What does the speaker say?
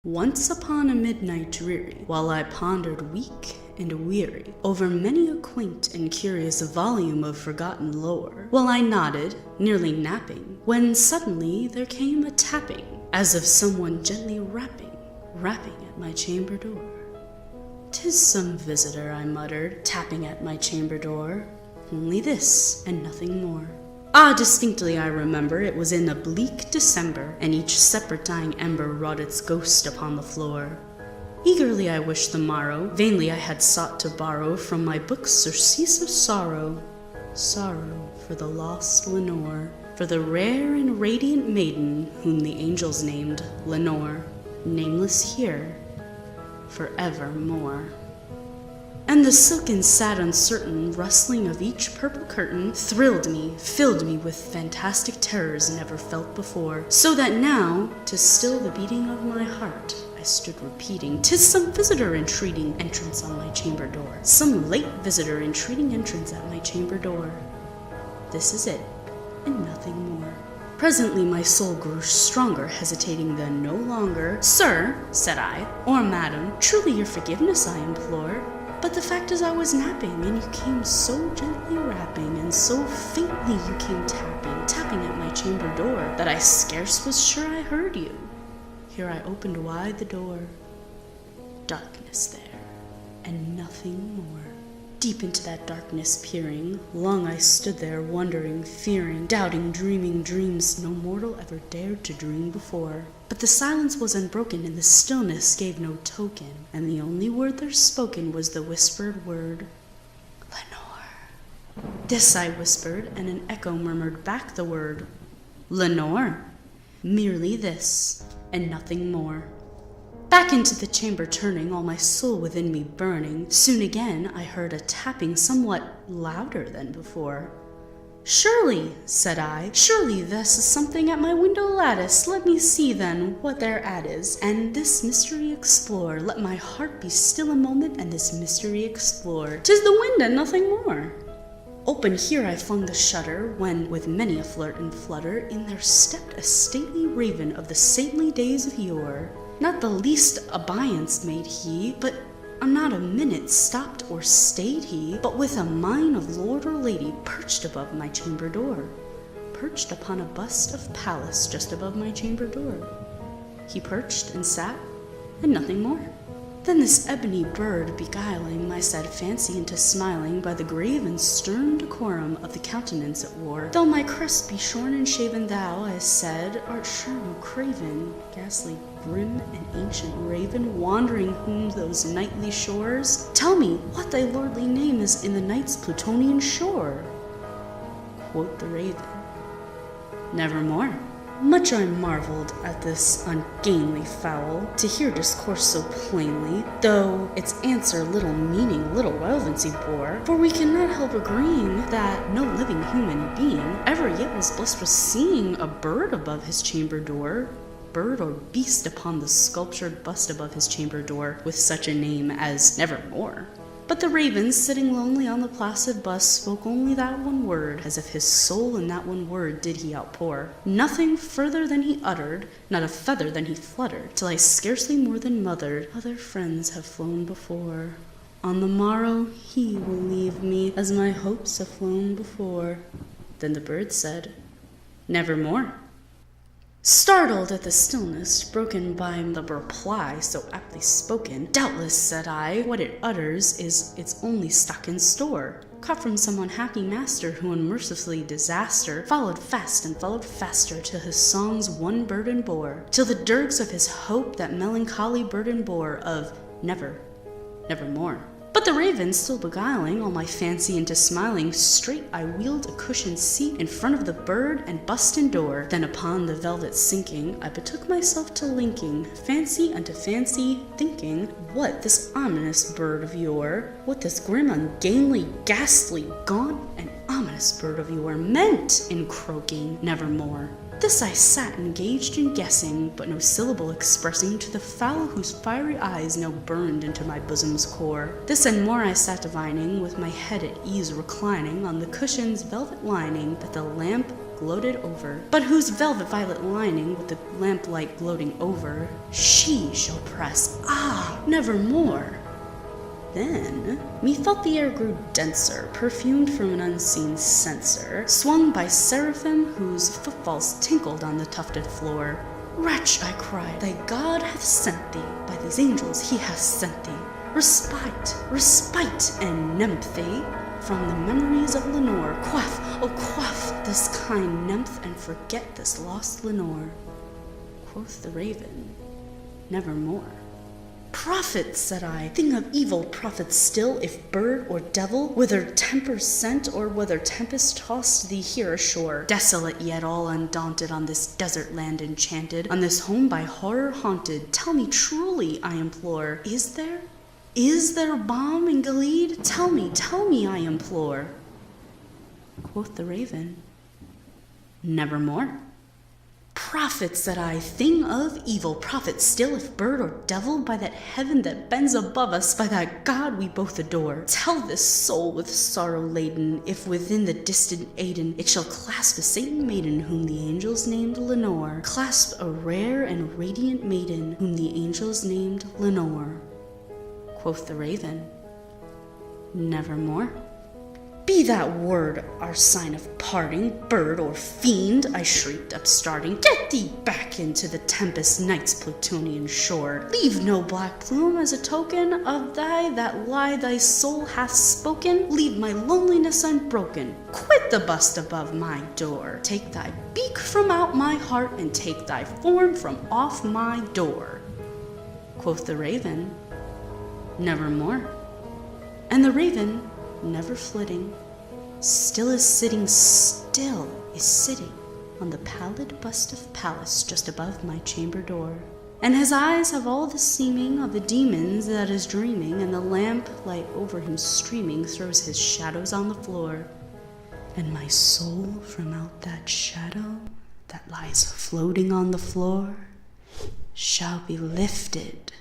Once upon a midnight dreary, while I pondered weak and weary over many a quaint and curious volume of forgotten lore, while I nodded, nearly napping, when suddenly there came a tapping, as of someone gently rapping at my chamber door. "'Tis some visitor," I muttered, tapping at my chamber door. "Only this, and nothing more." Ah, distinctly I remember, it was in a bleak December, and each separate dying ember wrought its ghost upon the floor. Eagerly I wished the morrow, vainly I had sought to borrow from my books surcease of sorrow. Sorrow for the lost Lenore, for the rare and radiant maiden whom the angels named Lenore, nameless here forevermore. And the silken, sad, uncertain rustling of each purple curtain thrilled me, filled me with fantastic terrors never felt before, so that now, to still the beating of my heart, I stood repeating, "'Tis some visitor entreating entrance on my chamber door, some late visitor entreating entrance at my chamber door. This is it, and nothing more." Presently my soul grew stronger, hesitating then no longer. "Sir," said I, "or madam, truly your forgiveness I implore. But the fact is I was napping, and you came so gently rapping, and so faintly you came tapping at my chamber door, that I scarce was sure I heard you." Here I opened wide the door. Darkness there, and nothing more. Deep into that darkness peering, long I stood there, wondering, fearing, doubting, dreaming dreams no mortal ever dared to dream before. But the silence was unbroken, and the stillness gave no token, and the only word there spoken was the whispered word, "Lenore." This I whispered, and an echo murmured back the word, "Lenore." Merely this, and nothing more. Back into the chamber turning, all my soul within me burning, soon again I heard a tapping somewhat louder than before. "Surely," said I, "surely this is something at my window lattice. Let me see then what thereat is, and this mystery explore. Let my heart be still a moment, and this mystery explore. 'Tis the wind and nothing more." Open here I flung the shutter, when, with many a flirt and flutter, in there stepped a stately raven of the saintly days of yore. Not the least obeisance made he, but not a minute stopped or stayed he, but with a mien of lord or lady perched above my chamber door, perched upon a bust of Pallas just above my chamber door. He perched and sat, and nothing more. Then this ebony bird, beguiling my sad fancy into smiling by the grave and stern decorum of the countenance it wore, "Though my crest be shorn and shaven, thou," I said, "art sure no craven, ghastly, grim, and ancient raven, wandering whom those nightly shores? Tell me what thy lordly name is in the night's Plutonian shore." Quoth the raven, "Nevermore." Much I marveled at this ungainly fowl, to hear discourse so plainly, though its answer little meaning, little relevancy bore, for we cannot help agreeing that no living human being ever yet was blessed with seeing a bird above his chamber door, bird or beast upon the sculptured bust above his chamber door, with such a name as Nevermore. But the raven, sitting lonely on the placid bust, spoke only that one word, as if his soul in that one word did he outpour. Nothing further than he uttered, not a feather than he fluttered, till I scarcely more than mothered, "Other friends have flown before. On the morrow he will leave me, as my hopes have flown before." Then the bird said, "Nevermore." Startled at the stillness broken by the reply so aptly spoken, "Doubtless," said I, "what it utters is its only stock in store, caught from some unhappy master who unmercifully disaster followed fast and followed faster till his songs one burden bore, till the dirges of his hope that melancholy burden bore of nevermore." But the raven, still beguiling all my fancy into smiling, straight I wheeled a cushioned seat in front of the bird and bust and door. Then upon the velvet sinking, I betook myself to linking fancy unto fancy, thinking what this ominous bird of yore, what this grim, ungainly, ghastly, gaunt, and ominous bird of yore meant in croaking "Nevermore." This I sat engaged in guessing, but no syllable expressing to the fowl whose fiery eyes now burned into my bosom's core. This and more I sat divining, with my head at ease reclining on the cushion's velvet lining, that the lamp gloated over, but whose velvet violet lining with the lamplight gloating over, she shall press, nevermore. Then, methought the air grew denser, perfumed from an unseen censer, swung by seraphim whose footfalls tinkled on the tufted floor. Wretch, I cried, thy God hath sent thee, by these angels he hath sent thee, respite, respite, and nymphe, from the memories of Lenore. Quaff, oh quaff, this kind nymph, and forget this lost Lenore. Quoth the raven, nevermore. Prophet, said I, thing of evil, prophet still, if bird or devil, whether temper sent or whether tempest tossed thee here ashore, desolate yet all undaunted on this desert land enchanted, on this home by horror haunted, tell me truly, I implore, is there balm in Gilead? Tell me, I implore. Quoth the raven, nevermore. Prophet, said I, thing of evil, prophet still, if bird or devil, by that heaven that bends above us, by that God we both adore, tell this soul with sorrow laden, if within the distant Aidenn it shall clasp a saint maiden whom the angels named Lenore, clasp a rare and radiant maiden whom the angels named Lenore. Quoth the raven, nevermore. Be that word our sign of parting, bird or fiend, I shrieked, upstarting. Get thee back into the tempest night's Plutonian shore. Leave no black plume as a token of that lie thy soul hath spoken. Leave my loneliness unbroken. Quit the bust above my door. Take thy beak from out my heart, and take thy form from off my door. Quoth the raven, nevermore. And the raven, never flitting, still is sitting on the pallid bust of Pallas just above my chamber door. And his eyes have all the seeming of the demons that is dreaming, and the lamp light over him streaming throws his shadows on the floor. And my soul from out that shadow that lies floating on the floor shall be lifted